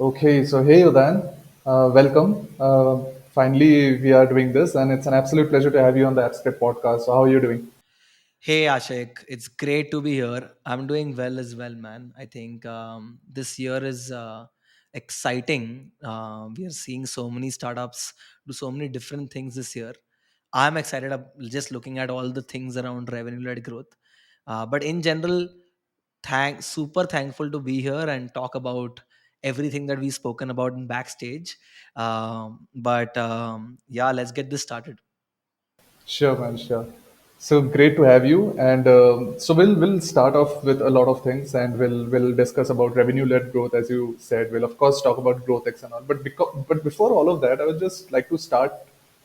Okay, so hey Udayan, welcome. Finally, we are doing this, and it's an absolute pleasure to have you on the Appscrip podcast. So, how are you doing? Hey Ashik, it's great to be here. I'm doing well as well, man. I think this year is exciting. We are seeing so many startups do so many different things this year. I'm excited just looking at all the things around revenue-led growth. But in general, super thankful to be here and talk about everything that we've spoken about in backstage. But yeah, let's get this started. Sure, man, sure. So great to have you, and so we'll start off with a lot of things, and we'll discuss about revenue-led growth, as you said. We'll of course talk about GrowthX and all, but before all of that, I would just like to start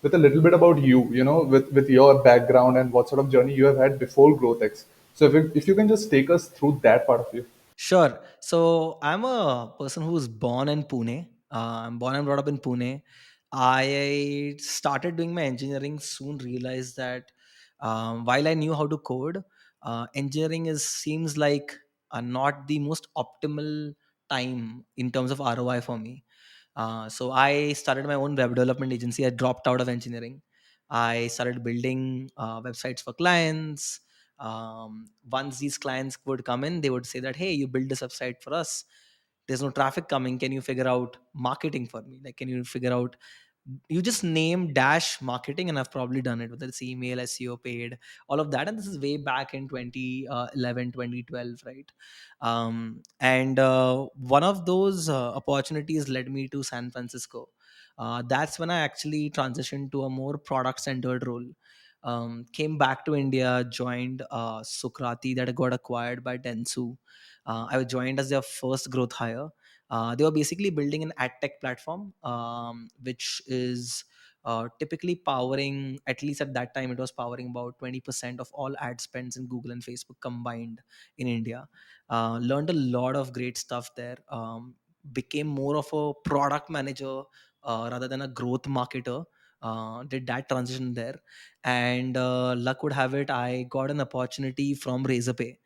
with a little bit about you. With your background and what sort of journey you have had before GrowthX. So if you can just take us through that part of you. Sure. So I'm a person who was born in Pune. I'm born and brought up in Pune. I started doing my engineering, soon realized that while I knew how to code, engineering is seems like not the most optimal time in terms of ROI for me. So I started my own web development agency. I dropped out of engineering. I started building websites for clients. Once these clients would come in, they would say that, hey, you build this website for us, there's no traffic coming, can you figure out marketing for me? Like, can you figure out, you just name dash marketing and I've probably done it, whether it's email, SEO, paid, all of that. And this is way back in 2011, 2012, right? And One of those opportunities led me to San Francisco. That's when I actually transitioned to a more product centered role. Came back to India, joined Sokrati that got acquired by Dentsu. I joined as their first growth hire. They were basically building an ad tech platform, which is typically powering, at least at that time, it was powering about 20% of all ad spends in Google and Facebook combined in India. Learned a lot of great stuff there. Became more of a product manager rather than a growth marketer. Did that transition there, and luck would have it, I got an opportunity from Razorpay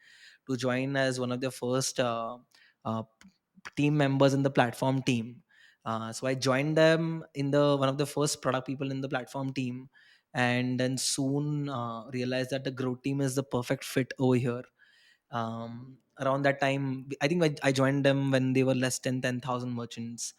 to join as one of the first uh, team members in the platform team. So I joined them in the one of the first product people in the platform team, and then soon realized that the growth team is the perfect fit over here. Around that time, I think I joined them when they were less than 10,000 merchants,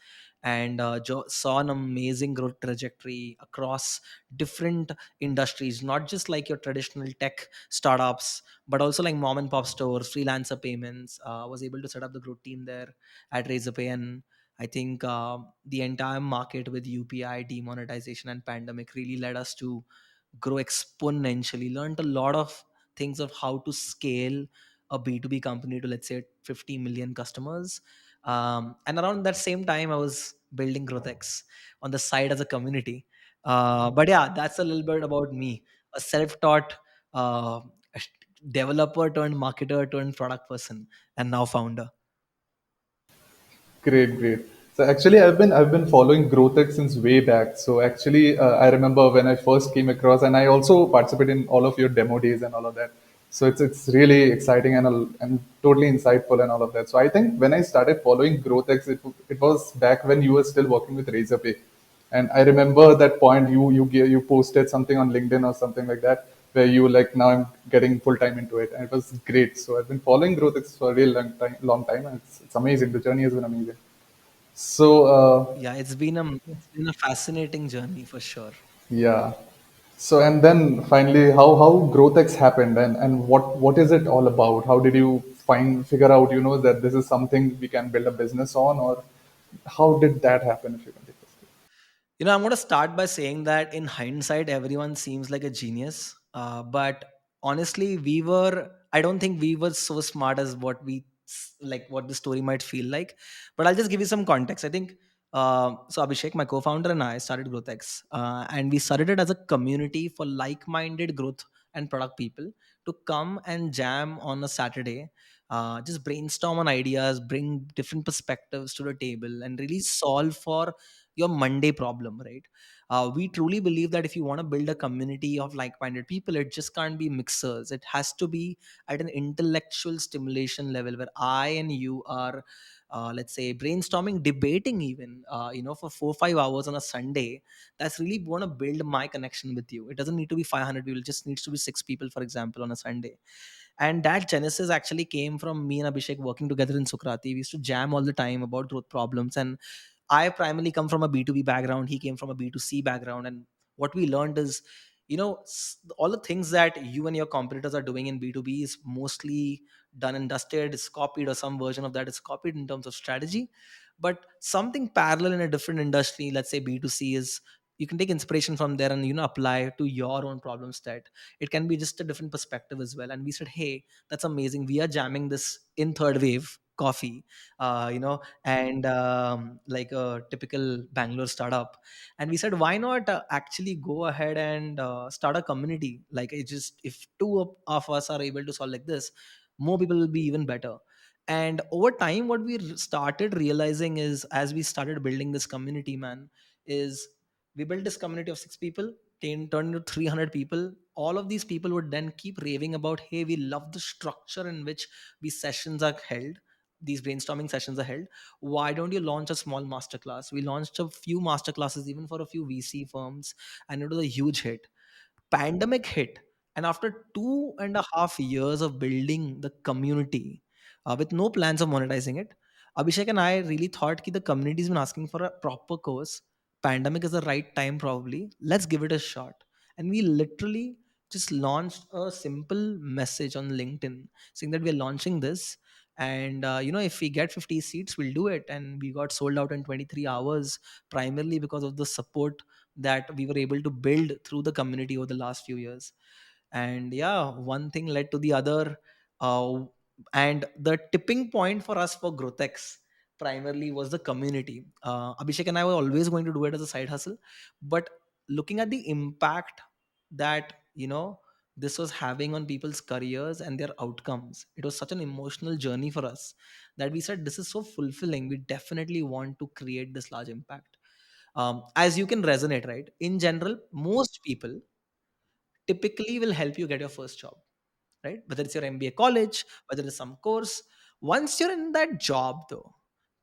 and saw an amazing growth trajectory across different industries, not just like your traditional tech startups, but also like mom and pop stores, freelancer payments. Was able to set up the growth team there at Razorpay, and I think the entire market with UPI demonetization and pandemic really led us to grow exponentially. Learned a lot of things of how to scale a B2B company to, let's say, 50 million customers. And around that same time, I was building GrowthX on the side as a community. But yeah, that's a little bit about me, a self-taught uh, developer turned marketer turned product person, and now founder. Great, great. So actually, I've been following GrowthX since way back. So actually, I remember when I first came across, and I also participated in all of your demo days and all of that. So it's really exciting and totally insightful and all of that. So I think when I started following GrowthX, it was back when you were still working with Razorpay, and I remember that point you posted something on LinkedIn or something like that where you were like, now I'm getting full time into it, and it was great. So I've been following GrowthX for a real long time, and it's amazing. The journey has been amazing. So Yeah, it's been a fascinating journey for sure. yeah. So and then finally, how GrowthX happened, and what is it all about? How did you figure out that this is something we can build a business on, or how did that happen? If you can take us through. I'm going to start by saying that in hindsight, everyone seems like a genius. But honestly, I don't think we were so smart as what the story might feel like. But I'll just give you some context. I think, so Abhishek, my co founder, and I started GrowthX. And we started it as a community for like minded growth and product people to come and jam on a Saturday. Just brainstorm on ideas, bring different perspectives to the table, and really solve for your Monday problem, right? We truly believe that if you want to build a community of like-minded people, it just can't be mixers. It has to be at an intellectual stimulation level where I and you are let's say brainstorming, debating, even for 4 5 hours on a Sunday, that's really going to build my connection with you. It doesn't need to be 500 people, it just needs to be 6 people, for example, on a Sunday. And that genesis actually came from me and Abhishek working together in Sukrati. We used to jam all the time about growth problems. And I primarily come from a B2B background. He came from a B2C background. And what we learned is, all the things that you and your competitors are doing in B2B is mostly done and dusted, is copied, or some version of that is copied in terms of strategy. But something parallel in a different industry, let's say B2C, is you can take inspiration from there and apply to your own problem set. It can be just a different perspective as well. And we said, hey, that's amazing, we are jamming this in third wave coffee, and like a typical Bangalore startup. And we said, why not actually go ahead and start a community? Like, it just, if two of us are able to solve like this, more people will be even better. And over time, what we started realizing is, as we started building this community, man, is we built this community of 6 people, turned into 300 people. All of these people would then keep raving about, hey, we love the structure in which these sessions are held, these brainstorming sessions are held. Why don't you launch a small masterclass? We launched a few masterclasses even for a few VC firms, and it was a huge hit. Pandemic hit, and after 2.5 years of building the community, with no plans of monetizing it, Abhishek and I really thought that the community's been asking for a proper course. Pandemic is the right time, probably, let's give it a shot. And we literally just launched a simple message on LinkedIn saying that we're launching this. And if we get 50 seats, we'll do it. And we got sold out in 23 hours, primarily because of the support that we were able to build through the community over the last few years. And yeah, one thing led to the other. Uh, and the tipping point for us for GrowthX primarily was the community. Abhishek and I were always going to do it as a side hustle, but looking at the impact that this was having on people's careers and their outcomes, it was such an emotional journey for us that we said, this is so fulfilling, we definitely want to create this large impact. As you can resonate, right? In general, most people typically will help you get your first job, right? Whether it's your MBA college, whether it's some course. Once you're in that job, though,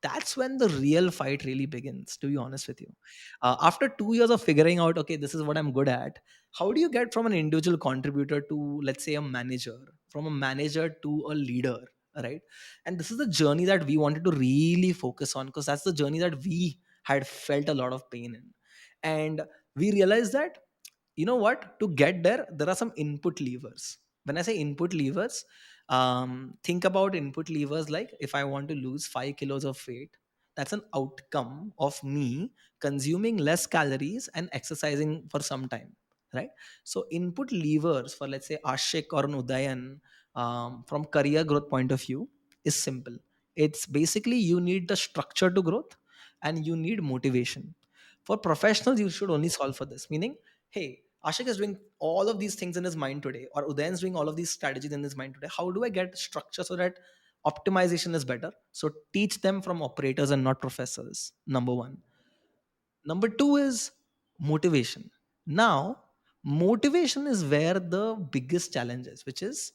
that's when the real fight really begins, to be honest with you. After 2 years of figuring out, okay, this is what I'm good at, how do you get from an individual contributor to, let's say, a manager, from a manager to a leader, right? And this is the journey that we wanted to really focus on, because that's the journey that we had felt a lot of pain in. And we realized that, what, to get there are some input levers. When I say input levers, think about input levers like, if I want to lose 5 kilos of weight, that's an outcome of me consuming less calories and exercising for some time, right? So input levers for, let's say, Ashik or an Udayan, from career growth point of view, is simple. It's basically, you need the structure to growth and you need motivation. For professionals, you should only solve for this, meaning, hey, Ashik is doing all of these things in his mind today, or Udayan is doing all of these strategies in his mind today. How do I get structure so that optimization is better? So teach them from operators and not professors. Number one. Number two is motivation. Now, motivation is where the biggest challenge is, which is,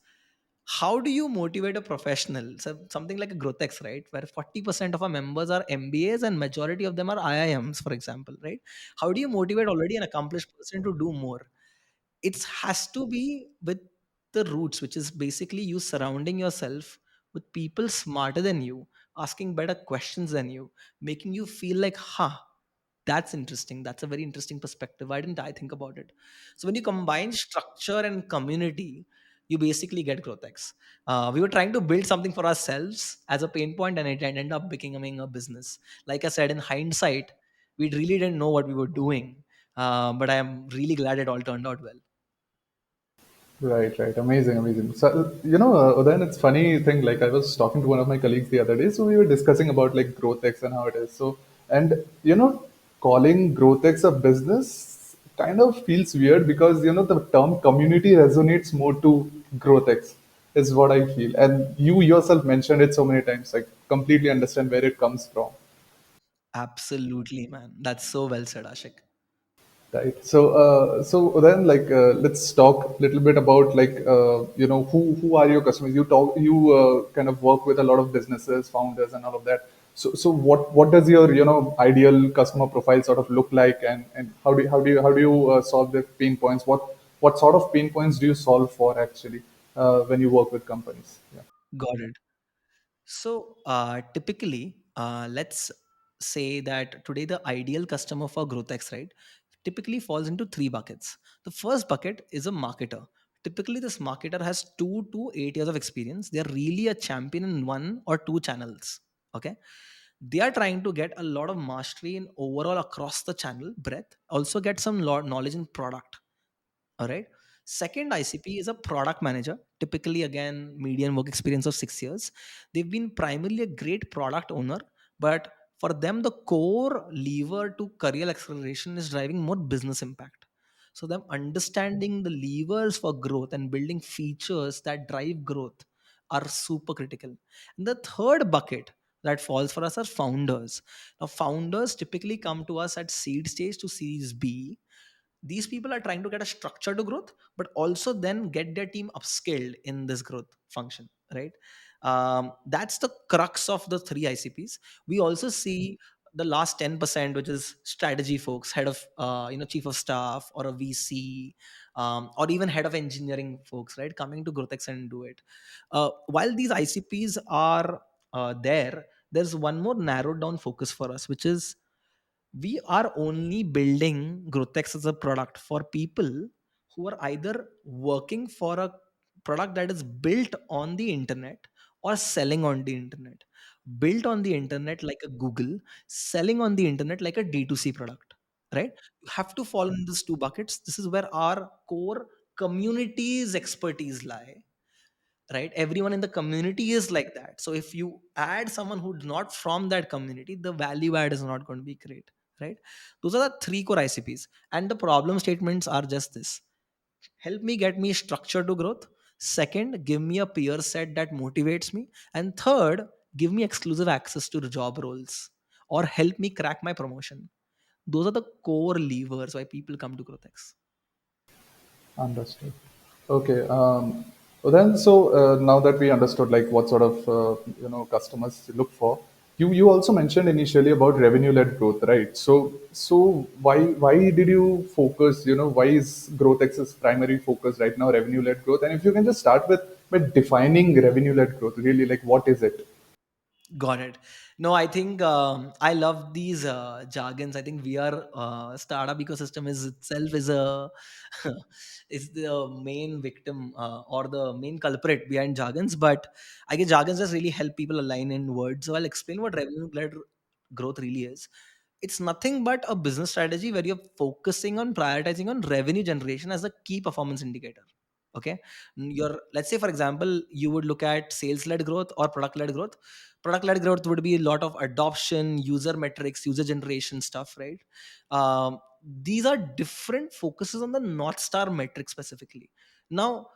how do you motivate a professional? So something like a GrowthX, right? Where 40% of our members are MBAs and majority of them are IIMs, for example, right? How do you motivate already an accomplished person to do more? It has to be with the roots, which is basically you surrounding yourself with people smarter than you, asking better questions than you, making you feel like, huh, that's interesting, that's a very interesting perspective, why didn't I think about it? So when you combine structure and community, you basically get GrowthX. We were trying to build something for ourselves as a pain point, and it ended up becoming a business. Like I said, in hindsight, we really didn't know what we were doing, but I am really glad it all turned out well. Right, right. Amazing, amazing. So, then it's funny thing, like I was talking to one of my colleagues the other day, so we were discussing about like GrowthX and how it is. So, and calling GrowthX a business kind of feels weird because, the term community resonates more to GrowthX is what I feel. And you yourself mentioned it so many times, like completely understand where it comes from. Absolutely, man. That's so well said, Ashik. Right. So then, like, let's talk a little bit about like, who are your customers? You kind of work with a lot of businesses, founders, and all of that. So what does your ideal customer profile sort of look like, and how do you solve the pain points? What sort of pain points do you solve for actually when you work with companies? Yeah. Got it. So typically, let's say that today the ideal customer for GrowthX, right, typically falls into three buckets. The first bucket is a marketer. Typically, this marketer has 2 to 8 years of experience. They are really a champion in one or two channels. Okay, they are trying to get a lot of mastery in overall across the channel breadth. Also, get some knowledge in product. All right. Second ICP is a product manager, typically again median work experience of 6 years. They've been primarily a great product owner, but for them the core lever to career acceleration is driving more business impact. So them understanding the levers for growth and building features that drive growth are super critical. And the third bucket that falls for us are founders. Now founders typically come to us at seed stage to series B. These people are trying to get a structure to growth, but also then get their team upskilled in this growth function, right? That's the crux of the three ICPs. We also see the last 10%, which is strategy folks, head of chief of staff or a VC, or even head of engineering folks, right, coming to GrowthX and do it. While these ICPs are there's one more narrowed down focus for us, which is we are only building GrowthX as a product for people who are either working for a product that is built on the internet or selling on the internet. Built on the internet like a Google, selling on the internet like a D2C product, right? You have to fall in these two buckets. This is where our core community's expertise lie, right? Everyone in the community is like that. So if you add someone who's not from that community, the value add is not going to be great, right? Those are the three core ICPs, and the problem statements are just this: help me get me structure to growth. Second, give me a peer set that motivates me. And third, give me exclusive access to the job roles or help me crack my promotion. Those are the core levers why people come to GrowthX. Understood. Okay. Well then, so now that we understood like what sort of customers look for, you also mentioned initially about revenue-led growth, right? So why did you focus? Why is GrowthX's primary focus right now revenue-led growth? And if you can just start with defining revenue-led growth, really, like what is it? Got it. No, I think I love these jargons. I think we are startup ecosystem is itself is a is the main victim or the main culprit behind jargons. But I guess jargons just really help people align in words. So I'll explain what revenue-led growth really is. It's nothing but a business strategy where you're focusing on prioritizing on revenue generation as a key performance indicator. Okay, your, let's say for example you would look at sales led growth or product led growth. Product led growth would be a lot of adoption, user metrics, user generation stuff, right? These are different focuses on the north star metric specifically. Now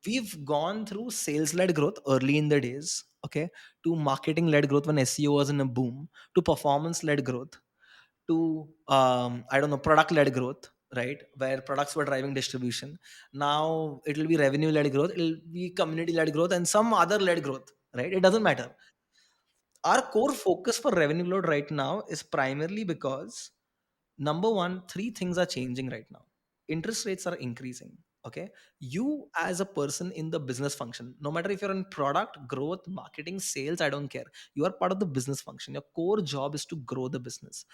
we've gone through sales led growth early in the days, okay, to marketing led growth when SEO was in a boom, to performance led growth, to I don't know, product led growth, right, where products were driving distribution. Now it'll be revenue led growth, it'll be community led growth, and some other led growth, right? It doesn't matter. Our core focus for revenue load right now is primarily because number one, three things are changing right now. Interest rates are increasing. Okay. You as a person in the business function, no matter if you're in product, growth, marketing, sales, I don't care. You are part of the business function. Your core job is to grow the business.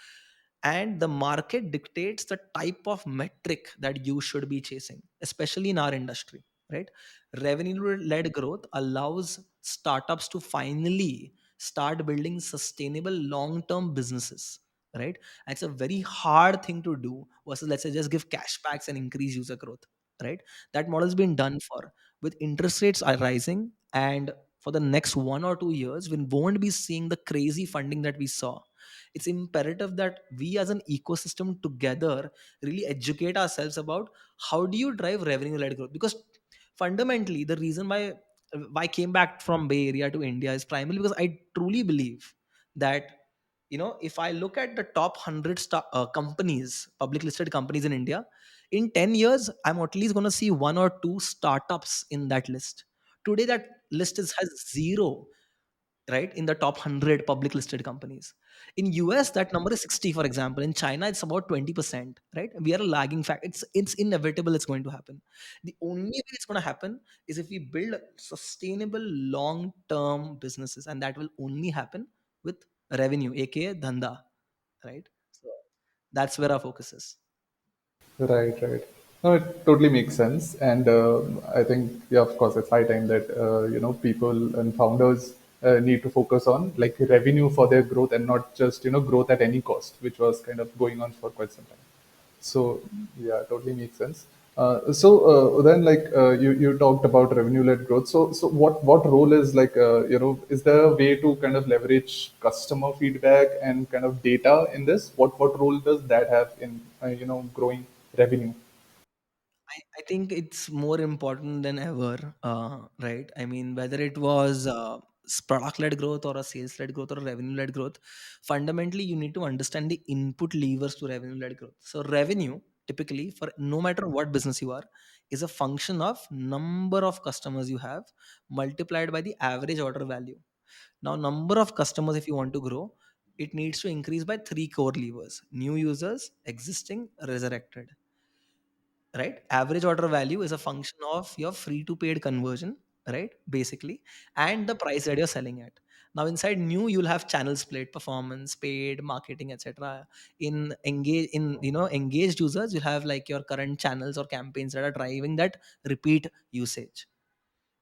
And the market dictates the type of metric that you should be chasing, especially in our industry, right? Revenue led growth allows startups to finally start building sustainable long term businesses, right? And it's a very hard thing to do versus, let's say, just give cashbacks and increase user growth, right? That model has been done for. With interest rates are rising, and for the next 1 or 2 years we won't be seeing the crazy funding that we saw. It's imperative that we as an ecosystem together really educate ourselves about how do you drive revenue led growth. Because fundamentally the reason why I came back from Bay Area to India is primarily because I truly believe that, if I look at the top 100 companies, public listed companies in India, in 10 years I'm at least going to see one or two startups in that list. Today that list has zero. right? In the top 100 public listed companies. In US, that number is 60, for example. In China, it's about 20%, right? We are a lagging fact. It's inevitable it's going to happen. The only way it's going to happen is if we build sustainable long-term businesses, and that will only happen with revenue, aka dhanda, right? So that's where our focus is. Right, right. No, it totally makes sense, and I think, yeah, of course, it's high time that people and founders need to focus on like revenue for their growth and not just growth at any cost, which was kind of going on for quite some time. So yeah, totally makes sense. Then like you talked about revenue-led growth. So what role is like is there a way to kind of leverage customer feedback and kind of data in this? What role does that have in growing revenue? I think it's more important than ever, right? I mean, whether it was product led growth or a sales led growth or a revenue led growth, fundamentally, you need to understand the input levers to revenue led growth. So, revenue typically, for no matter what business you are, is a function of number of customers you have multiplied by the average order value. Now, number of customers, if you want to grow, it needs to increase by three core levers: new users, existing, resurrected, right? Average order value is a function of your free to paid conversion, right? Basically, and the price that you're selling at. Now, inside new, you'll have channel split, performance, paid, marketing, etc. In engaged users, you'll have like your current channels or campaigns that are driving that repeat usage.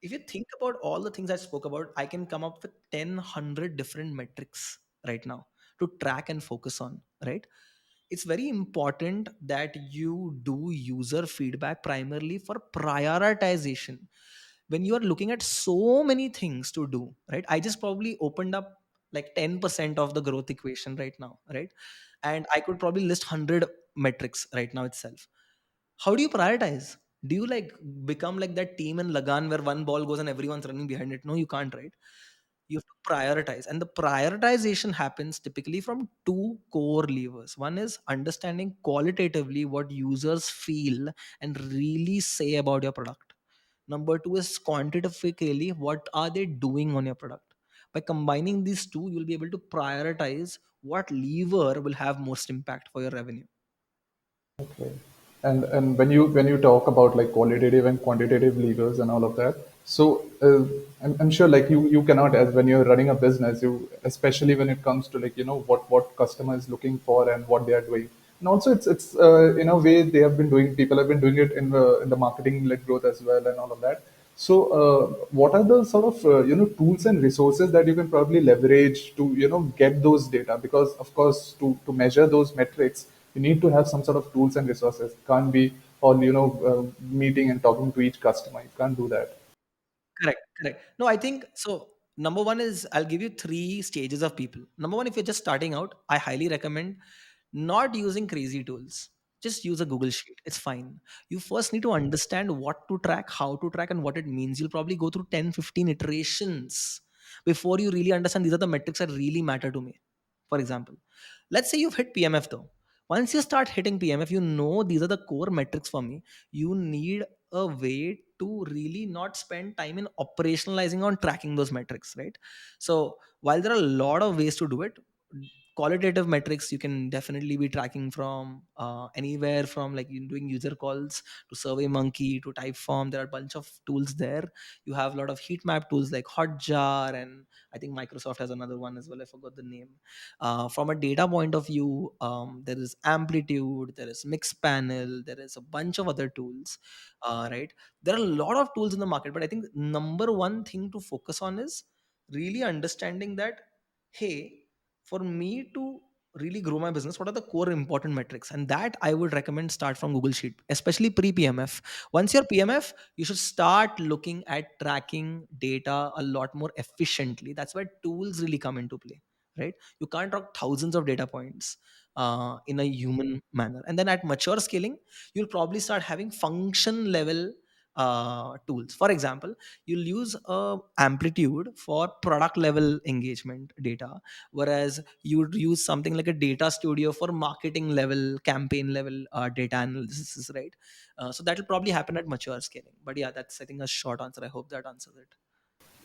If you think about all the things I spoke about, I can come up with 10 100 different metrics right now to track and focus on, right? It's very important that you do user feedback primarily for prioritization. When you are looking at so many things to do, right? I just probably opened up like 10% of the growth equation right now, right? And I could probably list 100 metrics right now itself. How do you prioritize? Do you like become like that team in Lagan where one ball goes and everyone's running behind it? No, you can't, right? You have to prioritize, and the prioritization happens typically from two core levers. One is understanding qualitatively what users feel and really say about your product. Number two is quantitatively what are they doing on your product. By combining these two, you'll be able to prioritize what lever will have most impact for your revenue. Okay. And when you talk about like qualitative and quantitative levers and all of that, so I'm sure like you cannot, as when you're running a business, you, especially when it comes to like what customer is looking for and what they are doing, and also it's in a way they have been doing, people have been doing it in the marketing led growth as well and all of that. So, what are the sort of tools and resources that you can probably leverage to get those data? Because of course, to measure those metrics, you need to have some sort of tools and resources. Can't be all meeting and talking to each customer. You can't do that. Correct, correct. No, I think so. Number one is I'll give you three stages of people. Number one, if you're just starting out, I highly recommend not using crazy tools. Just use a Google Sheet. It's fine. You first need to understand what to track, how to track, and what it means. You'll probably go through 10, 15 iterations before you really understand these are the metrics that really matter to me. For example, let's say you've hit PMF though. Once you start hitting PMF, you know these are the core metrics for me. You need a way to really not spend time in operationalizing on tracking those metrics, right? So while there are a lot of ways to do it, qualitative metrics you can definitely be tracking from anywhere from like you doing user calls to survey monkey to typeform. There are a bunch of tools there. You have a lot of heat map tools like hotjar, and I think Microsoft has another one as well, I forgot the name. From a data point of view, there is amplitude, there is mix panel, there is a bunch of other tools, right? There are a lot of tools in the market, but I think number one thing to focus on is really understanding that, hey, for me to really grow my business, what are the core important metrics? And that I would recommend start from Google Sheet, especially pre PMF. Once you're PMF, you should start looking at tracking data a lot more efficiently. That's where tools really come into play, right? You can't track thousands of data points in a human manner. And then at mature scaling, you'll probably start having function level tools. For example, you'll use amplitude for product level engagement data, whereas you would use something like a data studio for marketing level, campaign level data analysis, right? So that will probably happen at mature scaling. But yeah, that's I think a short answer. I hope that answers it.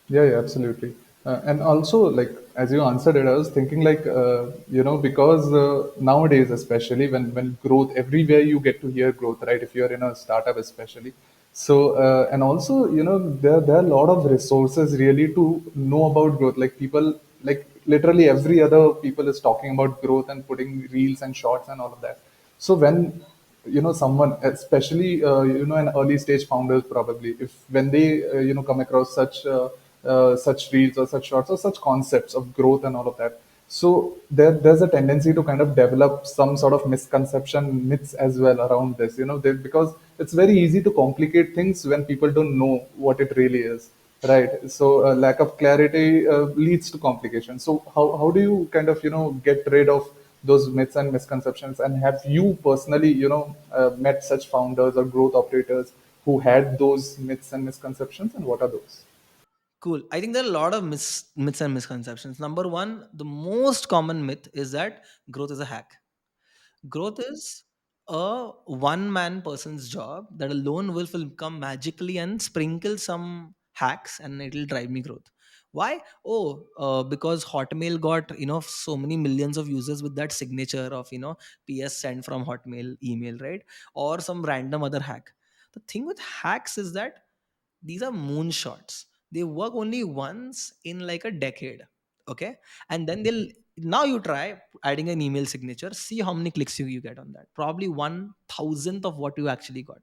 Yeah, yeah, absolutely. And also, like as you answered it, I was thinking like because nowadays, especially when growth everywhere you get to hear growth, right? If you're in a startup, especially. So and also, there are a lot of resources really to know about growth. Like people, like literally every other people is talking about growth and putting reels and shorts and all of that. So when someone, especially an early stage founders, probably if when they come across such reels or such shorts or such concepts of growth and all of that, so there's a tendency to kind of develop some sort of misconception myths as well around this, because it's very easy to complicate things when people don't know what it really is, right? So lack of clarity leads to complications. So how do you kind of get rid of those myths and misconceptions? And have you personally met such founders or growth operators who had those myths and misconceptions, and what are those? Cool. I think there are a lot of myths and misconceptions. Number one, the most common myth is that growth is a hack. Growth is a one man person's job that alone will come magically and sprinkle some hacks and it'll drive me growth. Why? Oh, because Hotmail got so many millions of users with that signature of PS sent from Hotmail email, right? Or some random other hack. The thing with hacks is that these are moonshots. They work only once in like a decade. Okay. And then they'll now you try adding an email signature, see how many clicks you get on that. Probably 1,000th of what you actually got.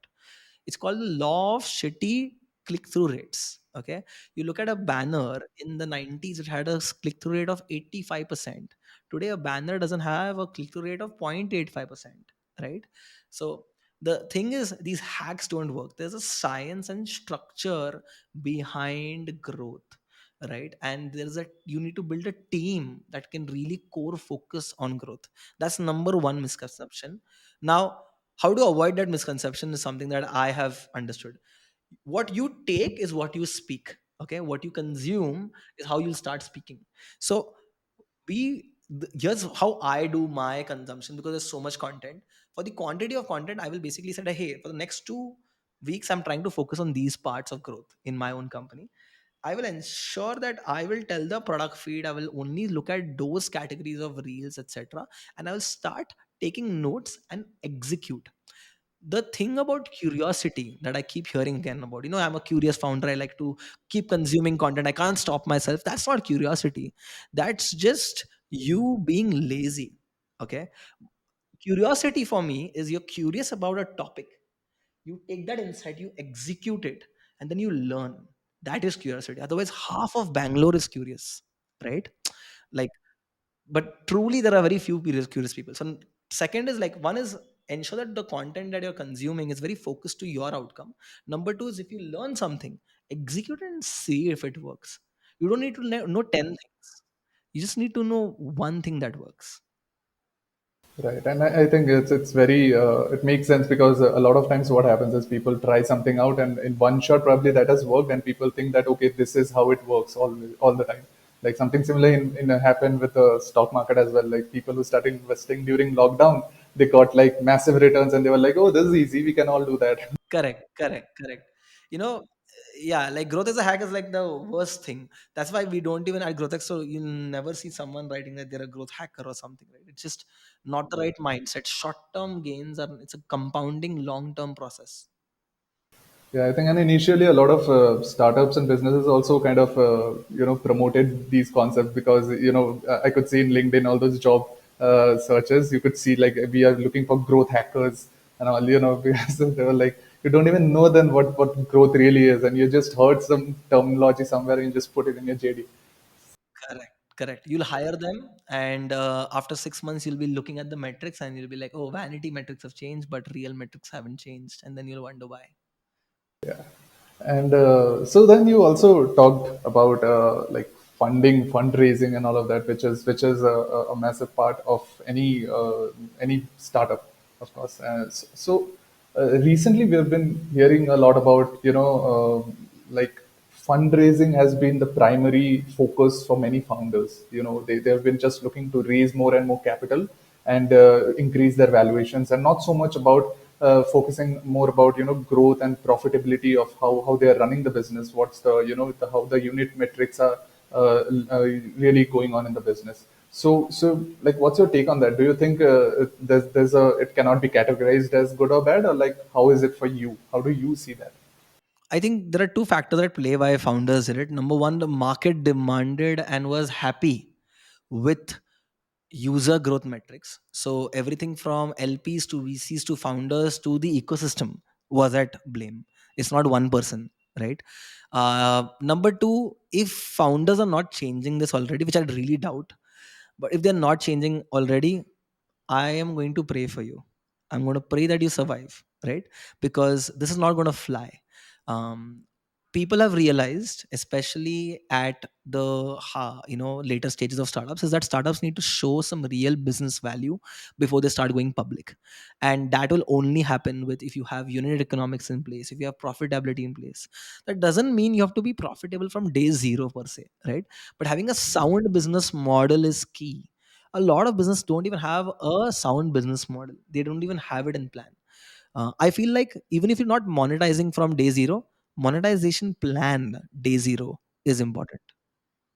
It's called the law of shitty click-through rates. Okay. You look at a banner in the 90s, it had a click-through rate of 85%. Today, a banner doesn't have a click-through rate of 0.85%. Right. So the thing is, these hacks don't work. There's a science and structure behind growth, right? And there's a you need to build a team that can really core focus on growth. That's number one misconception. Now, how to avoid that misconception is something that I have understood. What you take is what you speak. Okay, what you consume is how you'll start speaking. So here's how I do my consumption, because there's so much content. For the quantity of content, I will basically say that, hey, for the next 2 weeks I'm trying to focus on these parts of growth in my own company. I will ensure that I will tell the product feed, I will only look at those categories of reels, etc. And I will start taking notes and execute. The thing about curiosity that I keep hearing again about, I'm a curious founder, I like to keep consuming content, I can't stop myself. That's not curiosity. That's just you being lazy. Okay. Curiosity for me is you're curious about a topic, you take that insight, you execute it, and then you learn. That is curiosity. Otherwise, half of Bangalore is curious, right? Like, but truly there are very few curious people. So second is like, one is ensure that the content that you're consuming is very focused to your outcome. Number two is, if you learn something, execute it and see if it works. You don't need to know 10 things. You just need to know one thing that works. Right, and I think it's very it makes sense, because a lot of times what happens is people try something out, and in one shot probably that has worked, and people think that okay, this is how it works all the time. Like something similar in happened with the stock market as well. Like people who started investing during lockdown, they got like massive returns, and they were like, oh, this is easy, we can all do that. Correct. You know, yeah, like growth as a hack is like the worst thing. That's why we don't even at GrowthX. So you never see someone writing that they're a growth hacker or something, right? It's just not the right mindset. Short term gains are, it's a compounding long term process. Yeah, I think, and initially a lot of startups and businesses also kind of promoted these concepts, because I could see in LinkedIn all those job searches, you could see like we are looking for growth hackers and all, because they were like, you don't even know then what growth really is, and you just heard some terminology somewhere and you just put it in your JD. Correct. You'll hire them, and after 6 months, you'll be looking at the metrics, and you'll be like, "Oh, vanity metrics have changed, but real metrics haven't changed," and then you'll wonder why. And so then you also talked about like fundraising, and all of that, which is a massive part of any startup, of course. Recently we have been hearing a lot about like fundraising has been the primary focus for many founders. They have been just looking to raise more and more capital and increase their valuations, and not so much about focusing more about growth and profitability of how they are running the business. What's the how the unit metrics are really going on in the business. So like, what's your take on that? Do you think there's a it cannot be categorized as good or bad, or like how is it for you? How do you see that? I think there are two factors that play why founders did it. Number one, the market demanded and was happy with user growth metrics. So everything from LPs to VCs to founders to the ecosystem was at blame. It's not one person, right? Number two, if founders are not changing this already, which I really doubt, but if they're not changing already, I am going to pray for you. I'm going to pray that you survive, right? Because this is not going to fly. Um, People have realized, especially at the later stages of startups, is that startups need to show some real business value before they start going public, and that will only happen with if you have unit economics in place, if you have profitability in place. That doesn't mean you have to be profitable from day zero per se, right? But having a sound business model is key. A lot of business don't even have a sound business model. They don't even have it in plan. I feel like even if you're not monetizing from day zero, monetization plan day zero is important.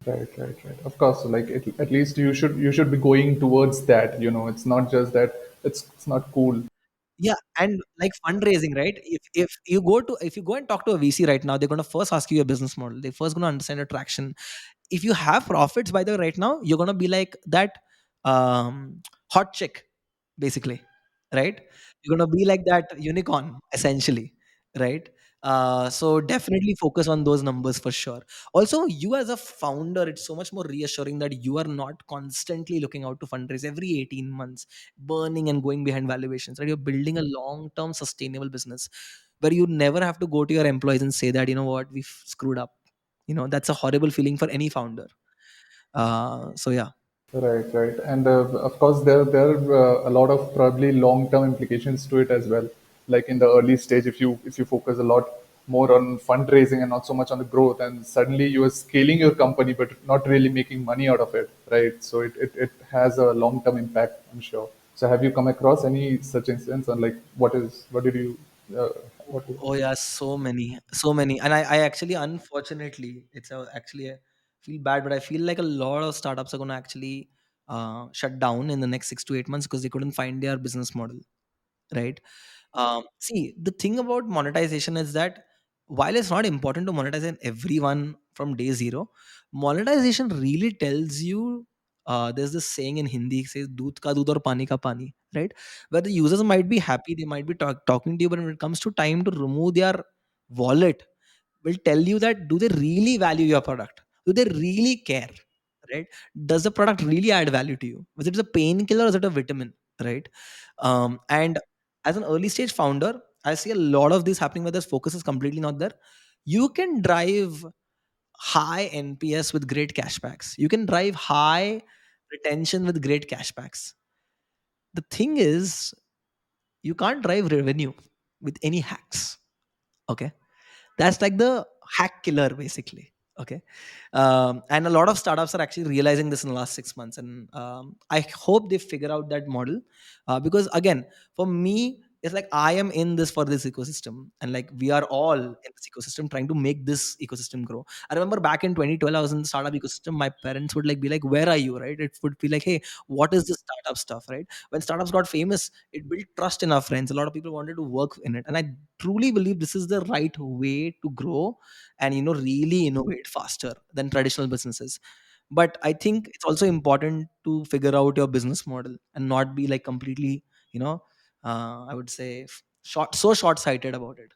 Right, right, right. Of course, so like at least you should be going towards that. It's not just that it's not cool. Yeah, and like fundraising, right? If you go and talk to a VC right now, they're going to first ask you your business model. They're first going to understand your traction. If you have profits, by the way, right now, you're going to be like that hot chick, basically, right? You're going to be like that unicorn, essentially, right? So definitely focus on those numbers for sure. Also, you as a founder, it's so much more reassuring that you are not constantly looking out to fundraise every 18 months, burning and going behind valuations, right? You're building a long-term sustainable business where you never have to go to your employees and say that, you know what, we've screwed up. That's a horrible feeling for any founder. So yeah. Right, right. And of course, there are a lot of probably long-term implications to it as well. Like in the early stage, if you focus a lot more on fundraising and not so much on the growth, and suddenly you are scaling your company but not really making money out of it, right? So it has a long-term impact, I'm sure. So have you come across any such instance, on like what did you uh, what? Oh yeah, so many. And I actually, unfortunately, actually, I feel bad, but I feel like a lot of startups are going to actually shut down in the next 6 to 8 months because they couldn't find their business model, right? See, the thing about monetization is that while it's not important to monetize in everyone from day zero, monetization really tells you. There's this saying in Hindi, it says "दूध का दूध और पानी का पानी," right? Where the users might be happy, they might be talking to you, but when it comes to time to remove their wallet, will tell you that do they really value your product? Do they really care? Right? Does the product really add value to you? Is it a painkiller or is it a vitamin? Right? And as an early stage founder, I see a lot of this happening where the focus is completely not there. You can drive high NPS with great cashbacks. You can drive high retention with great cashbacks. The thing is, you can't drive revenue with any hacks. Okay, that's like the hack killer, basically. Okay. And a lot of startups are actually realizing this in the last 6 months, and I hope they figure out that model. Because again, for me, it's like I am in this for this ecosystem, and like we are all in this ecosystem trying to make this ecosystem grow. I remember back in 2012, I was in the startup ecosystem. My parents would like be like, "Where are you?" Right? It would be like, "Hey, what is this startup stuff?" Right? When startups got famous, it built trust in our friends. A lot of people wanted to work in it, and I truly believe this is the right way to grow and really innovate faster than traditional businesses. But I think it's also important to figure out your business model and not be like completely, I would say, short sighted about it.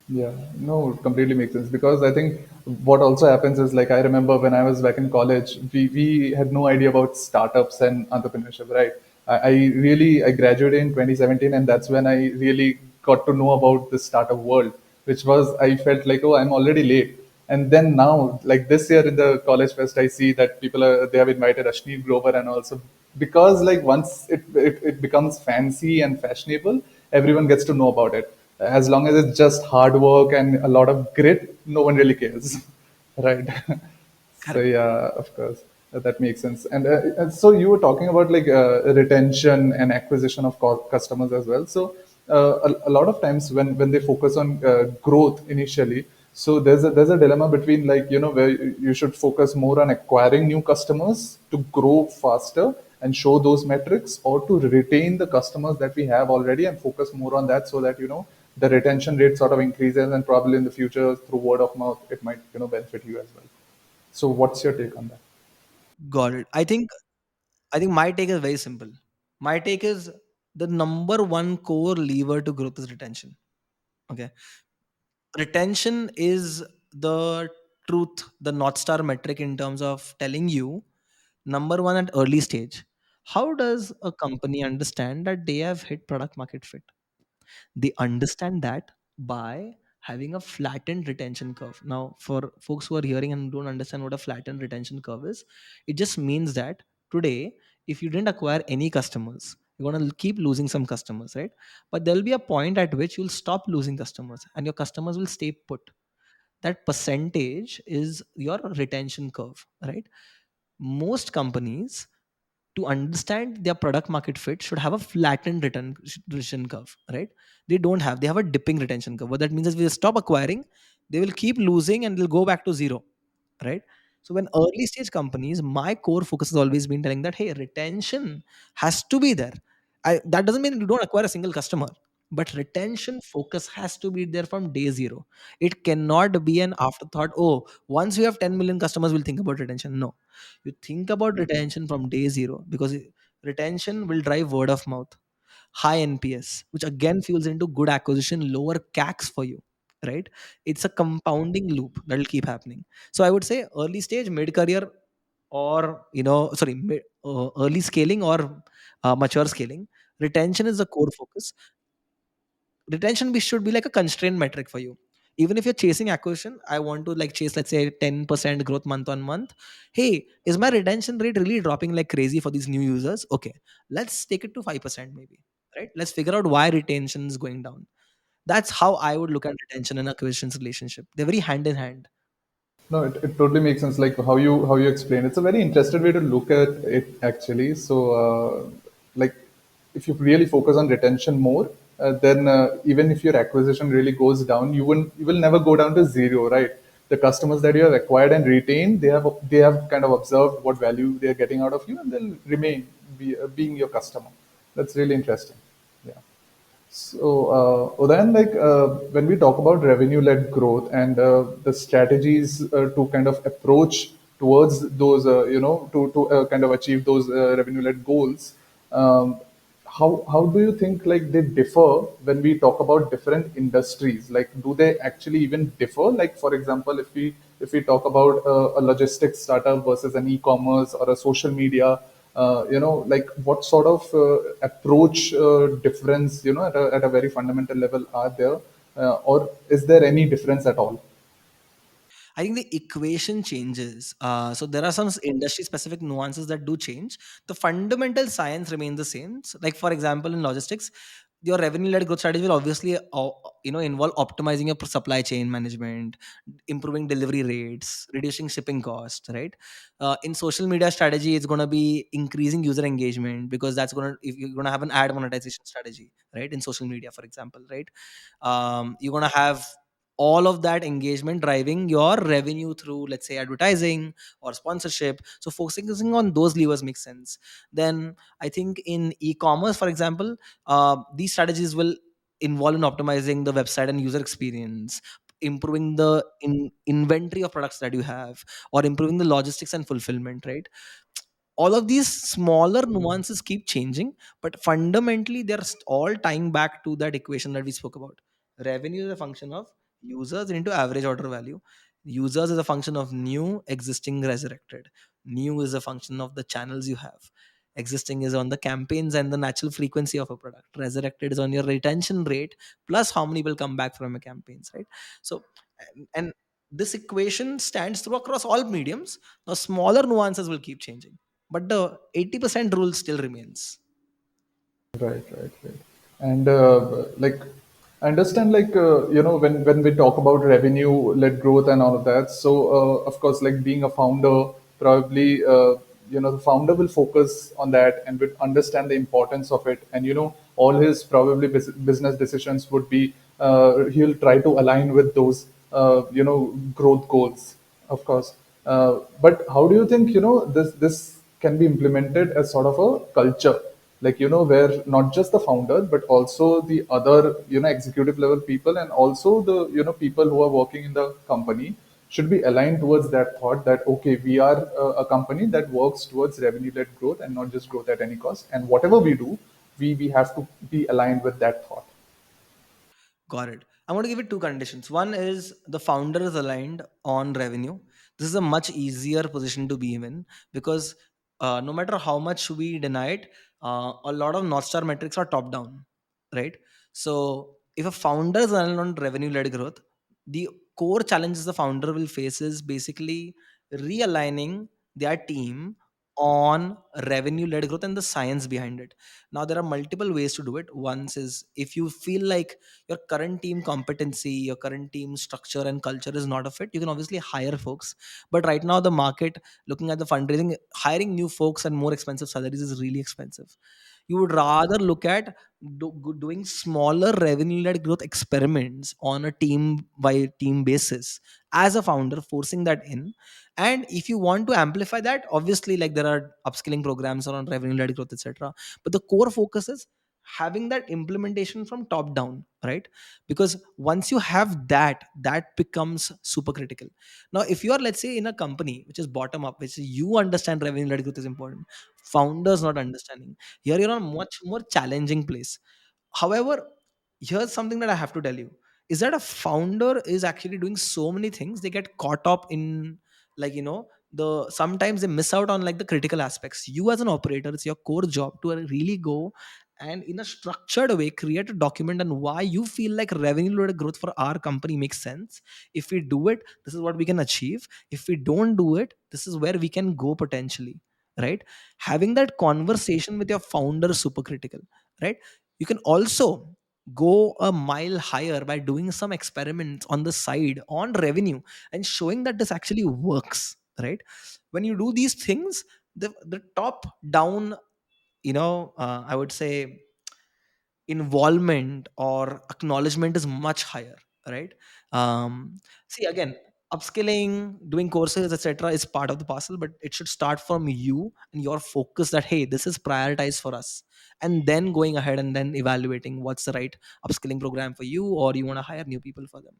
Yeah, no, it completely makes sense, because I think what also happens is, like, I remember when I was back in college, we had no idea about startups and entrepreneurship, right? I graduated in 2017, and that's when I really got to know about the startup world, which was, I felt like, oh, I'm already late. And then now, like this year in the college fest, I see that they have invited Ashneet Grover, and also because like once it becomes fancy and fashionable, everyone gets to know about it. As long as it's just hard work and a lot of grit, no one really cares, right? So Correct. yeah, of course, that makes sense. And so you were talking about like retention and acquisition of customers as well. So a lot of times when they focus on growth initially, So there's a dilemma between, like, where you should focus more on acquiring new customers to grow faster and show those metrics, or to retain the customers that we have already and focus more on that, so that the retention rate sort of increases, and probably in the future through word of mouth it might benefit you as well. So what's your take on that? Got it. I think my take is very simple. My take is the number one core lever to growth is retention. Okay. Retention is the truth, the North Star metric in terms of telling you, number one, at early stage, how does a company understand that they have hit product market fit? They understand that by having a flattened retention curve. Now, for folks who are hearing and don't understand what a flattened retention curve is, it just means that today, if you didn't acquire any customers, you're going to keep losing some customers, right? But there'll be a point at which you'll stop losing customers and your customers will stay put. That percentage is your retention curve, right? Most companies, to understand their product market fit, should have a flattened retention curve, right? They have a dipping retention curve. What that means is, we stop acquiring, they will keep losing and they'll go back to zero, right? So when early stage companies, my core focus has always been telling that, hey, retention has to be there. That doesn't mean you don't acquire a single customer, but retention focus has to be there from day zero. It cannot be an afterthought. Oh, once we have 10 million customers, we'll think about retention. No, you think about retention from day zero, because retention will drive word of mouth, high NPS, which again fuels into good acquisition, lower CACs for you, right? It's a compounding loop that will keep happening. So I would say early stage, mid career, or early scaling, or mature scaling, retention is the core focus. Retention should be like a constraint metric for you. Even if you're chasing acquisition, I want to like chase, let's say, 10% growth month on month. Hey, is my retention rate really dropping like crazy for these new users? Okay, let's take it to 5% maybe, right? Let's figure out why retention is going down. That's how I would look at retention and acquisitions relationship. They're very hand in hand. No, it totally makes sense. Like how you explain, it's a very interesting way to look at it actually. So, like, if you really focus on retention more, then even if your acquisition really goes down, you will never go down to zero, right? The customers that you have acquired and retained, they have kind of observed what value they are getting out of you, and they'll remain being your customer. That's really interesting. Yeah. So, Udayan, like, when we talk about revenue-led growth and the strategies to kind of approach towards those, to kind of achieve those revenue-led goals, um, how do you think, like, they differ when we talk about different industries? Like, do they actually even differ? Like, for example, if we talk about a logistics startup versus an e-commerce or a social media, like, what sort of approach difference, at a very fundamental level are there, or is there any difference at all? I think the equation changes. So there are some industry specific nuances that do change. The fundamental science remains the same. So, like for example, in logistics, your revenue led growth strategy will obviously involve optimizing your supply chain management, improving delivery rates, reducing shipping cost, right? In social media strategy, it's going to be increasing user engagement, because that's going to, if you're going to have an ad monetization strategy, right, in social media, for example, right? You're going to have all of that engagement driving your revenue through, let's say, advertising or sponsorship. So focusing on those levers makes sense. Then I think in e-commerce, for example, these strategies will involve in optimizing the website and user experience, improving the inventory of products that you have, or improving the logistics and fulfillment, right? All of these smaller nuances keep changing, but fundamentally they're all tying back to that equation that we spoke about. Revenue is a function of users into average order value. Users is a function of new, existing, resurrected. New is a function of the channels you have. Existing is on the campaigns and the natural frequency of a product. Resurrected is on your retention rate plus how many will come back from your campaigns, right? So, and this equation stands through across all mediums. Now, smaller nuances will keep changing, but the 80% rule still remains. Right, right, right. And like, I understand, like, when we talk about revenue-led growth and all of that. So, of course, like, being a founder, probably, the founder will focus on that and would understand the importance of it. And all his probably business decisions would be, he'll try to align with those. growth goals, of course. But how do you think, this can be implemented as sort of a culture, like, where not just the founder, but also the other, executive level people, and also the, people who are working in the company should be aligned towards that thought that, okay, we are a company that works towards revenue led growth and not just growth at any cost. And whatever we do, we have to be aligned with that thought. Got it. I'm going to give it two conditions. One is the founder is aligned on revenue. This is a much easier position to be in, because no matter how much we deny it, a lot of North Star metrics are top down, right? So if a founder is aligned on revenue led growth, the core challenges the founder will face is basically realigning their team on revenue led growth and the science behind it. Now, there are multiple ways to do it. One is, if you feel like your current team competency, your current team structure and culture is not a fit, you can obviously hire folks. But right now, the market, looking at the fundraising, hiring new folks and more expensive salaries is really expensive. You would rather look at doing smaller revenue led growth experiments on a team by team basis as a founder, forcing that in. And if you want to amplify that, obviously, like, there are upskilling programs around revenue led growth, etc. But the core focus is having that implementation from top down, right? Because once you have that, that becomes super critical. Now, if you are, let's say, in a company which is bottom up, which is, you understand revenue led growth is important, founders not understanding, here you're on a much more challenging place. However, here's something that I have to tell you, is that a founder is actually doing so many things, they get caught up in, like, the sometimes they miss out on, like, the critical aspects. You as an operator, it's your core job to really go and in a structured way create a document on why you feel like revenue loaded growth for our company makes sense. If we do it, this is what we can achieve. If we don't do it, this is where we can go potentially, right? Having that conversation with your founder is super critical, right? You can also go a mile higher by doing some experiments on the side on revenue and showing that this actually works, right? When you do these things, the top down, I would say, involvement or acknowledgement is much higher, right? See, again, upskilling, doing courses, etc., is part of the parcel, but it should start from you and your focus that, hey, this is prioritized for us, and then going ahead and then evaluating what's the right upskilling program for you, or you want to hire new people for them.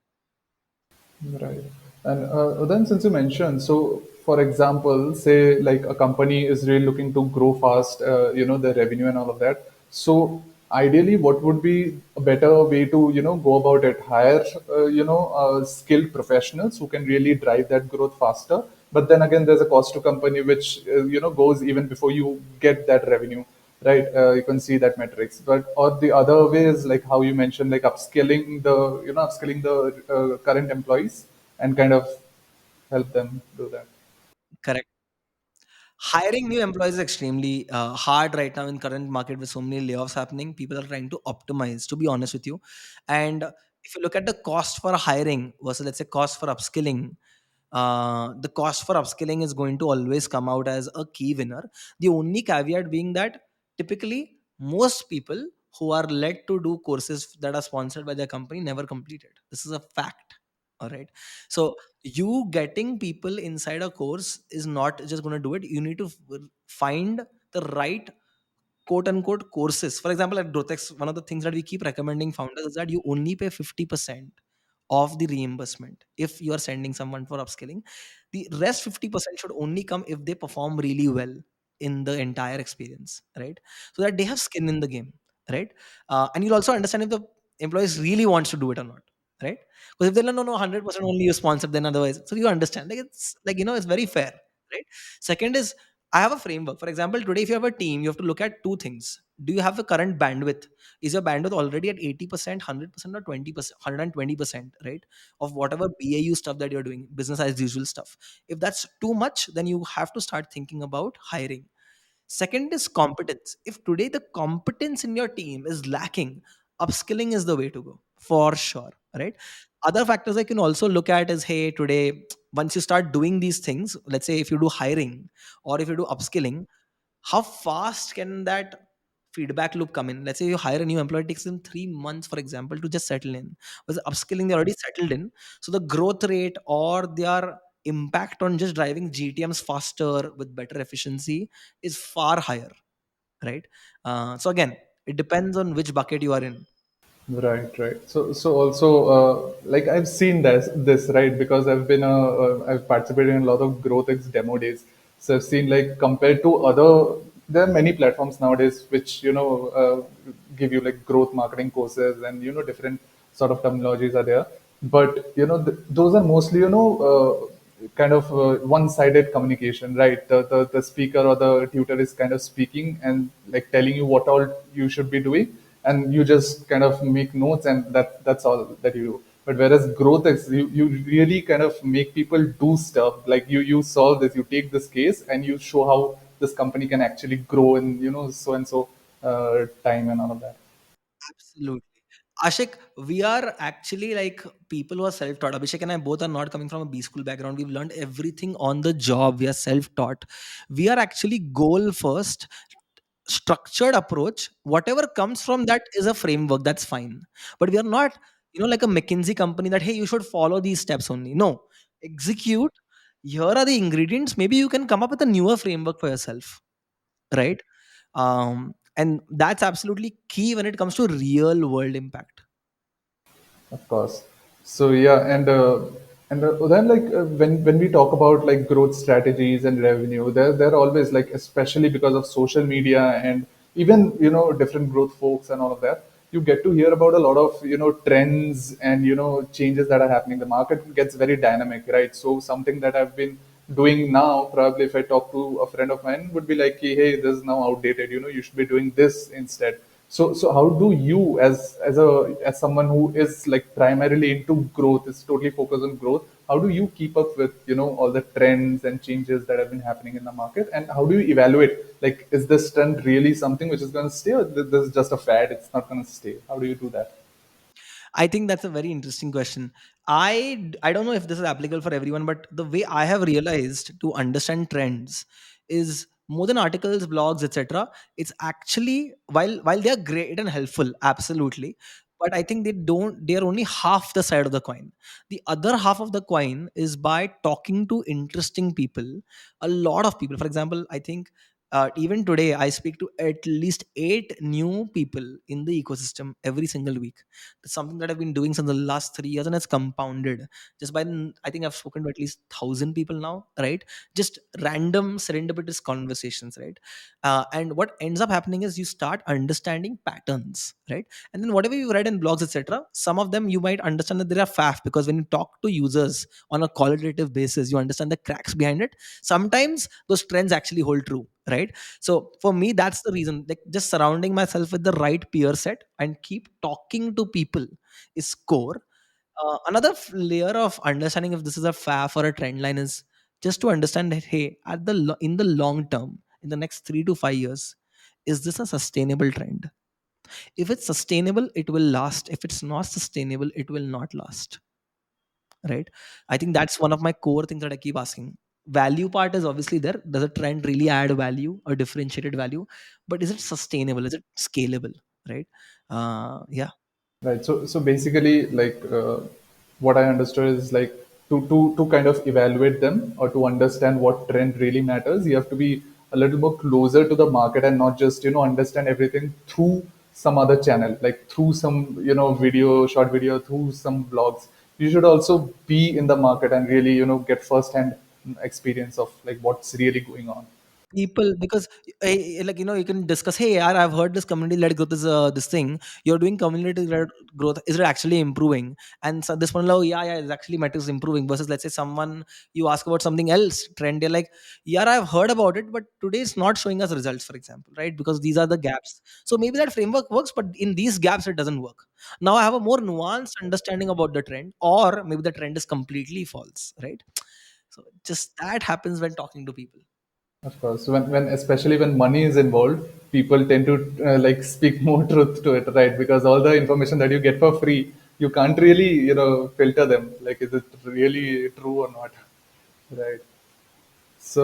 Right. And then, since you mentioned, so for example, say like a company is really looking to grow fast, the revenue and all of that. So ideally, what would be a better way to, go about it? Hire, skilled professionals who can really drive that growth faster. But then again, there's a cost to company which, goes even before you get that revenue, right? You can see that metrics. But or the other way is like how you mentioned, like upskilling the current employees and kind of help them do that. Correct. Hiring new employees is extremely hard right now in current market with so many layoffs happening. People are trying to optimize, to be honest with you. And if you look at the cost for hiring versus, let's say, cost for upskilling, the cost for upskilling is going to always come out as a key winner. The only caveat being that typically most people who are led to do courses that are sponsored by their company never completed. This is a fact. All right. So you getting people inside a course is not just going to do it. You need to find the right quote unquote courses. For example, at GrowthX, one of the things that we keep recommending founders is that you only pay 50% of the reimbursement if you are sending someone for upskilling. The rest 50% should only come if they perform really well in the entire experience, right? So that they have skin in the game, right? And you'll also understand if the employees really wants to do it or not, right? Because if they're like, no, no, 100% only you sponsor, then otherwise, so you understand, like, it's like, it's very fair, right? Second is, I have a framework. For example, today, if you have a team, you have to look at two things. Do you have the current bandwidth? Is your bandwidth already at 80%, 100%, or 20%, 120%, right? Of whatever BAU stuff that you're doing, business as usual stuff. If that's too much, then you have to start thinking about hiring. Second is competence. If today the competence in your team is lacking, upskilling is the way to go for sure, right? Other factors I can also look at is, hey, today, once you start doing these things, let's say if you do hiring or if you do upskilling, how fast can that feedback loop come in. Let's say you hire a new employee, it takes them 3 months, for example, to just settle in. With upskilling, they're already settled in. So the growth rate or their impact on just driving GTMs faster with better efficiency is far higher, right? So again, it depends on which bucket you are in. Right, right. So also, like I've seen this, right? Because I've participated in a lot of GrowthX demo days. So I've seen, like, compared to other, there are many platforms nowadays which, give you like growth marketing courses, and, different sort of terminologies are there. But, those are mostly, kind of one-sided communication, right? The speaker or the tutor is kind of speaking and like telling you what all you should be doing, and you just kind of make notes, and that's all that you do. But whereas growth is, you really kind of make people do stuff, like you solve this, you take this case and you show how this company can actually grow in, so and so time and all of that. Absolutely. Ashik, we are actually like people who are self taught. Abhishek and I both are not coming from a B school background. We've learned everything on the job. We are self taught. We are actually goal first, structured approach. Whatever comes from that is a framework. That's fine. But we are not, like a McKinsey company that, hey, you should follow these steps only. No, execute. Here are the ingredients. Maybe you can come up with a newer framework for yourself, right? And that's absolutely key when it comes to real world impact. Of course. So yeah, and then, like, when we talk about like growth strategies and revenue, they're always, like, especially because of social media and even, different growth folks and all of that, you get to hear about a lot of, trends and, changes that are happening. The market gets very dynamic, right? So something that I've been doing now, probably if I talk to a friend of mine, would be like, hey, this is now outdated, you should be doing this instead. So how do you, as someone who is like primarily into growth, is totally focused on growth, how do you keep up with, all the trends and changes that have been happening in the market, and how do you evaluate, like, is this trend really something which is going to stay, or this is just a fad, it's not going to stay? How do you do that? I think that's a very interesting question. I don't know if this is applicable for everyone, but the way I have realized to understand trends is more than articles, blogs, etc. It's actually, while they are great and helpful, absolutely, but I think they are only half the side of the coin. The other half of the coin is by talking to interesting people, a lot of people. For example, I think even today I speak to at least 8 new people in the ecosystem every single week. That's something that I've been doing since the last 3 years, and it's compounded. Just I think I've spoken to at least 1,000 people now, right? Just random serendipitous conversations, right? And what ends up happening is you start understanding patterns, right? And then whatever you read in blogs, etc., some of them you might understand that they are faff, because when you talk to users on a qualitative basis, you understand the cracks behind it. Sometimes those trends actually hold true, right? So for me, that's the reason. Like, just surrounding myself with the right peer set and keep talking to people is core. Another layer of understanding if this is a faf or a trend line is just to understand that, hey, in the long term, in the next 3 to 5 years, is this a sustainable trend? If it's sustainable, it will last. If it's not sustainable, it will not last, right? I think that's one of my core things that I keep asking. Value part is obviously there. Does a trend really add value or differentiated value? But is it sustainable? Is it scalable? Right? Yeah. Right. So basically, like, what I understood is, like, to kind of evaluate them or to understand what trend really matters, you have to be a little more closer to the market and not just, understand everything through some other channel, like through some, short video, through some blogs. You should also be in the market and really, get first hand experience of like what's really going on. People, because like, you can discuss, hey yaar, I've heard this community led growth is this thing you're doing. Community led growth, is it actually improving? And so this one, like, yeah, it's actually matters improving, versus let's say someone, you ask about something else trend, they're like, yeah, I've heard about it, but today it's not showing us results, for example, right? Because these are the gaps. So maybe that framework works, but in these gaps it doesn't work. Now I have a more nuanced understanding about the trend, or maybe the trend is completely false, right? So just that happens when talking to people. Of course, when especially when money is involved, people tend to like speak more truth to it, right? Because all the information that you get for free, you can't really, filter them. Like, is it really true or not, right? So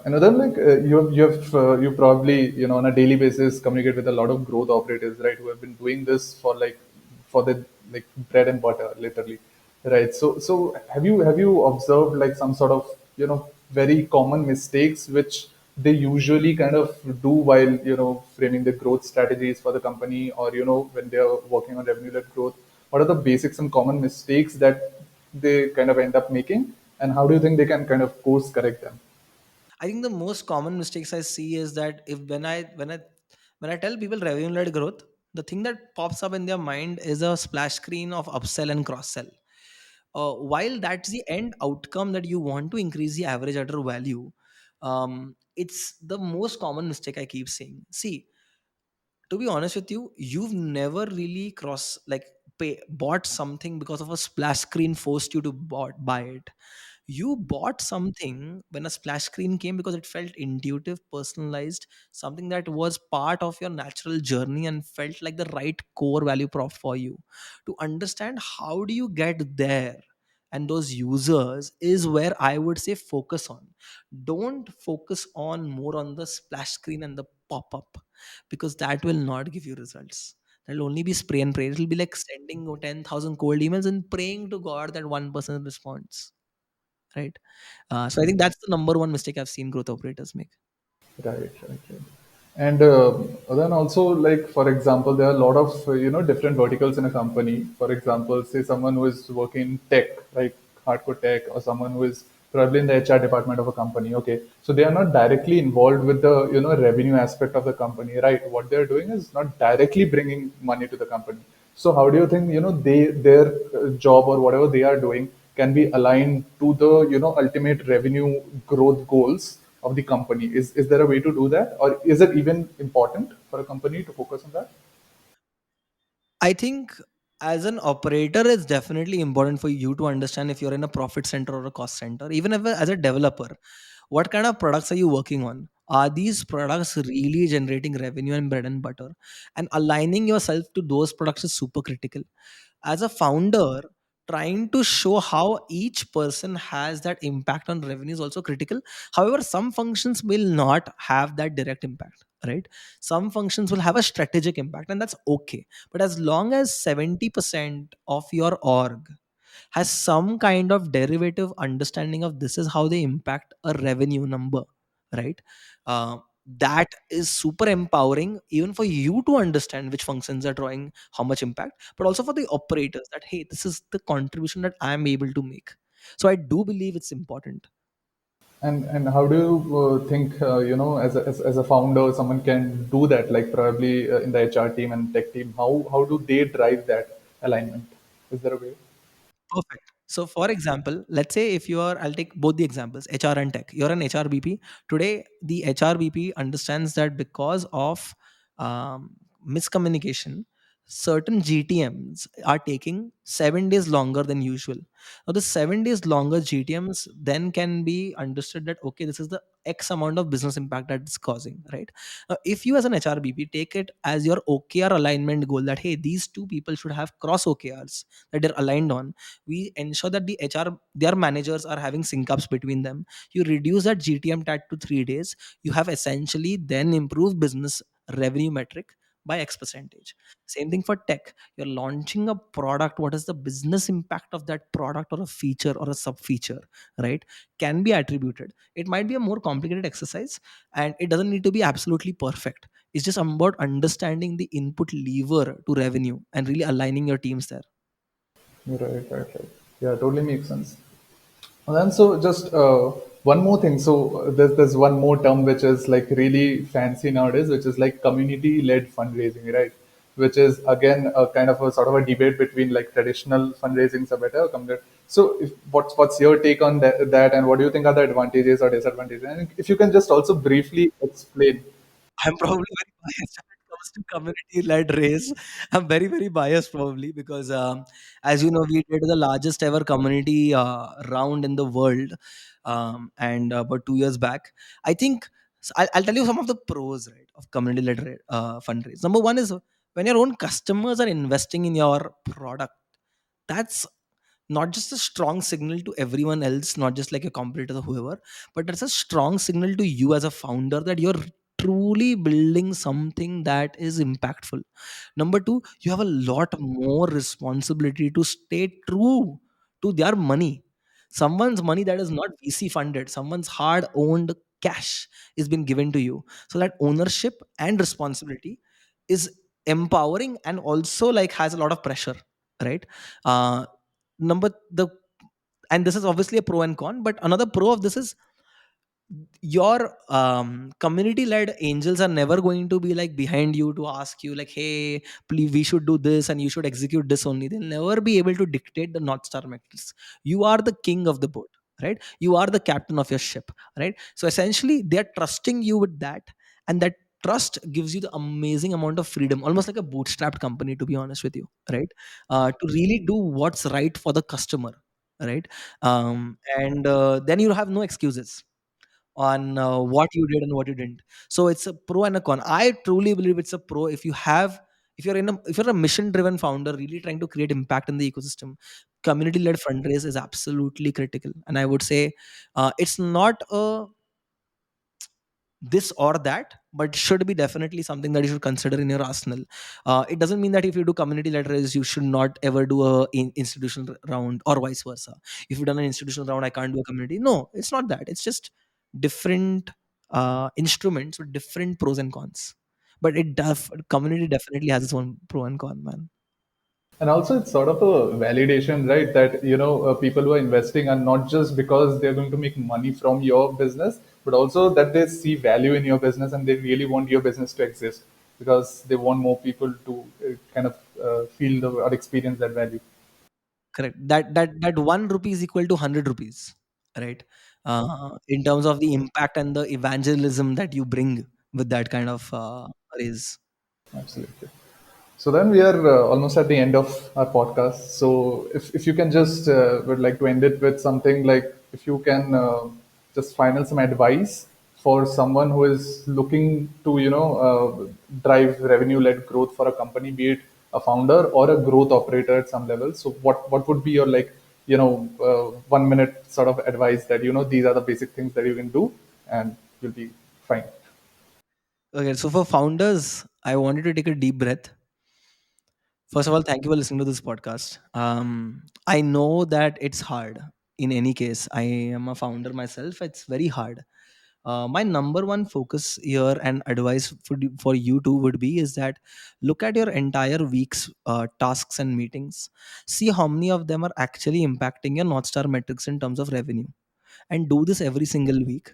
another like you probably on a daily basis communicate with a lot of growth operators, right, who have been doing this for the like bread and butter, literally, right? So have you observed like some sort of very common mistakes which they usually kind of do while framing the growth strategies for the company, or when they are working on revenue-led growth? What are the basics and common mistakes that they kind of end up making, and how do you think they can kind of course correct them? I think the most common mistakes I see is that if when I tell people revenue led growth, the thing that pops up in their mind is a splash screen of upsell and cross sell. While that's the end outcome that you want to increase the average order value, it's the most common mistake I keep saying. See, to be honest with you, you've never really bought something because of a splash screen forced you to buy it. You bought something when a splash screen came because it felt intuitive, personalized, something that was part of your natural journey and felt like the right core value prop for you. To understand how do you get there, and those users is where I would say focus on. Don't focus on more on the splash screen and the pop up, because that will not give you results. That'll only be spray and pray. It'll be like sending 10,000 cold emails and praying to God that one person responds, right? So I think that's the number one mistake I've seen growth operators make. Right, right, right. And then also, like for example, there are a lot of different verticals in a company. For example, say someone who is working in tech, like hardcore tech, or someone who is probably in the HR department of a company. Okay, so they are not directly involved with the revenue aspect of the company, right? What they are doing is not directly bringing money to the company. So how do you think their job or whatever they are doing can be aligned to the ultimate revenue growth goals of the company? Is there a way to do that, or is it even important for a company to focus on that? I think as an operator, it's definitely important for you to understand if you're in a profit center or a cost center. Even if as a developer, what kind of products are you working on? Are these products really generating revenue and bread and butter? And aligning yourself to those products is super critical. As a founder, trying to show how each person has that impact on revenue is also critical. However, some functions will not have that direct impact, right? Some functions will have a strategic impact, and that's okay. But as long as 70% of your org has some kind of derivative understanding of this is how they impact a revenue number, right? That is super empowering even for you to understand which functions are drawing how much impact, but also for the operators that hey, this is the contribution that I am able to make. So I do believe it's important. And how do you think as a founder someone can do that, like probably in the HR team and tech team? How do they drive that alignment? Is there a way? Perfect. So, for example, let's say if you are, I'll take both the examples, HR and tech. You're an HR BP. Today, the HR BP understands that because of miscommunication, certain GTMs are taking 7 days longer than usual. Now, the 7 days longer GTMs then can be understood that, okay, this is the X amount of business impact that it's causing, right? If you as an HRBP take it as your OKR alignment goal that, hey, these two people should have cross OKRs that they're aligned on, we ensure that the HR, their managers are having sync ups between them. You reduce that GTM tag to 3 days. You have essentially then improved business revenue metric by X percentage. Same thing for tech. You're launching a product. What is the business impact of that product or a feature or a sub feature, right? Can be attributed. It might be a more complicated exercise and it doesn't need to be absolutely perfect. It's just about understanding the input lever to revenue and really aligning your teams there. Right, right, right. Yeah, totally makes sense. And then so just one more thing. So there's one more term which is like really fancy nowadays, which is like community-led fundraising, right? Which is again a kind of a sort of a debate between like traditional fundraisings are better or community. So what's your take on that, and what do you think are the advantages or disadvantages? And if you can just also briefly explain. I'm probably very biased when it comes to community-led race. I'm very, very biased probably because, as you know, we did the largest ever community round in the world, and about 2 years back. I think I'll tell you some of the pros, right, of community-led fundraise. Number one is when your own customers are investing in your product. That's not just a strong signal to everyone else, not just like a competitor or whoever, but it's a strong signal to you as a founder that you're truly building something that is impactful. Number two, you have a lot more responsibility to stay true to their money. Someone's money that is not VC funded, someone's hard owned cash is been given to you. So that ownership and responsibility is empowering and also like has a lot of pressure, right? uh number the And this is obviously a pro and con, but another pro of this is your community led angels are never going to be like behind you to ask you like, hey, please, we should do this and you should execute this only. They'll never be able to dictate the north star metrics. You are the king of the boat, right? You are the captain of your ship, right? So essentially they're trusting you with that, and that trust gives you the amazing amount of freedom, almost like a bootstrapped company, to be honest with you, right? To really do what's right for the customer, right? And then you have no excuses on what you did and what you didn't. So it's a pro and a con. I truly believe it's a pro if you have, if you're a mission driven founder really trying to create impact in the ecosystem. Community led fundraise is absolutely critical, and I would say it's not a this or that, but should be definitely something that you should consider in your arsenal. It doesn't mean that if you do community led raise you should not ever do a institutional round, or vice versa. If you've done an institutional round, I can't do a community. No, it's not that. It's just different instruments with different pros and cons. But community definitely has its own pro and con, man. And also, it's sort of a validation, right? That people who are investing are not just because they're going to make money from your business, but also that they see value in your business and they really want your business to exist because they want more people to kind of feel or experience that value. Correct. That 1 rupee is equal to 100 rupees, right? In terms of the impact and the evangelism that you bring with that kind of raise. Absolutely. So then we are almost at the end of our podcast. So if you can just would like to end it with something like if you can just final some advice for someone who is looking to drive revenue led growth for a company, be it a founder or a growth operator at some level. So what would be your like 1 minute sort of advice that these are the basic things that you can do and you'll be fine. Okay, so for founders, I wanted to take a deep breath. First of all, thank you for listening to this podcast. I know that it's hard. In any case, I am a founder myself. It's very hard. My number one focus here and advice for you too would be is that look at your entire week's tasks and meetings. See how many of them are actually impacting your North Star metrics in terms of revenue, and do this every single week.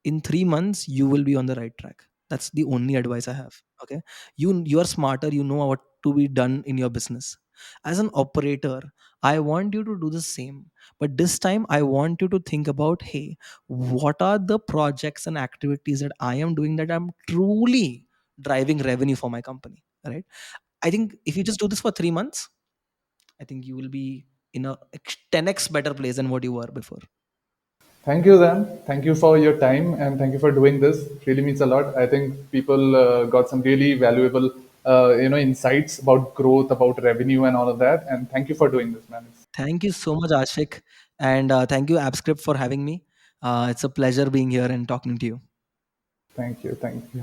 In 3 months you will be on the right track. That's the only advice I have. Okay, you are smarter, you know what to be done in your business. As an operator, I want you to do the same, but this time I want you to think about, hey, what are the projects and activities that I am doing that I'm truly driving revenue for my company, right? I think if you just do this for 3 months, I think you will be in a 10x better place than what you were before. Thank you, Dan. Thank you for your time and thank you for doing this. It really means a lot. I think people got some really valuable, insights about growth, about revenue, and all of that. And thank you for doing this, man. Thank you so much, Ashik. And thank you, Appscrip, for having me. It's a pleasure being here and talking to you. Thank you. Thank you.